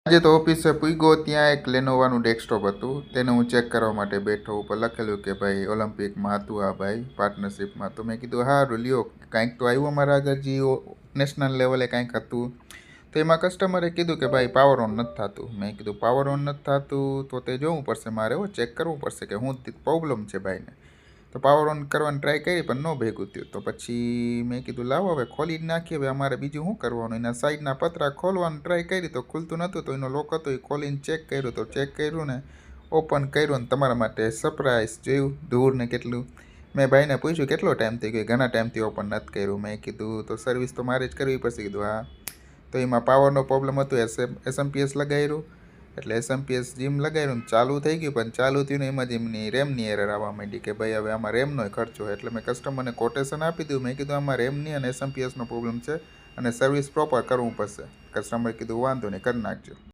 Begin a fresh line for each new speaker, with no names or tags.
આજે તો ઓફિસે પૂગ્યો ત્યાં એક લેનોવાનું ડેસ્કટોપ હતું તેને હું ચેક કરવા માટે બેઠો. ઉપર લખેલું કે ભાઈ ઓલિમ્પિકમાં હતું આ ભાઈ પાર્ટનરશિપમાં. તો મેં કીધું સારું લ્યો, કાંઈક તો આવ્યું અમારા આગળ જીઓ નેશનલ લેવલે કાંઈક હતું. તો એમાં કસ્ટમરે કીધું કે ભાઈ પાવર ઓન નથી થતું. મેં કીધું પાવર ઓન નથી થતું તો તે જોવું પડશે, મારે ચેક કરવું પડશે કે શું પ્રોબ્લેમ છે ભાઈને. તો પાવર ઓન કરવાની ટ્રાય કરી પણ ન ભેગું થયું. તો પછી મેં કીધું લાવો હવે ખોલી જ નાખીએ, હવે અમારે બીજું શું કરવાનું. એના સાઈડના પતરા ખોલવાનું ટ્રાય કરી તો ખુલતું નહોતું. તો એનો લોક હતો એ ખોલીને ચેક કર્યું. તો ચેક કર્યું ને ઓપન કર્યું ને તમારા માટે સરપ્રાઈઝ જોયું ધૂળ ને કેટલું. મેં ભાઈને પૂછ્યું કેટલો ટાઈમ થઈ ગયો, ઘણા ટાઈમથી ઓપન નથી કર્યું. મેં કીધું તો સર્વિસ તો મારે જ કરવી પડશે. કીધું હા. તો એમાં પાવરનો પ્રોબ્લેમ હતો, એસએમપીએસ લગાવ્યું એટલે એસએમપીએસ જીમ લગાવ્યું ને ચાલુ થઈ ગયું. પણ ચાલુ થયું ને એમાં જ એમની રેમની એરર આવવા માંડી કે ભાઈ હવે આમાં રેમનો ખર્ચો. એટલે મેં કસ્ટમરને કોટેશન આપી દીધું. મેં કીધું આમાં રેમની અને એસએમપીએસનો પ્રોબ્લેમ છે અને સર્વિસ પ્રોપર કરવું પડશે. કસ્ટમરે કીધું વાંધો નહીં, કરી નાખજો.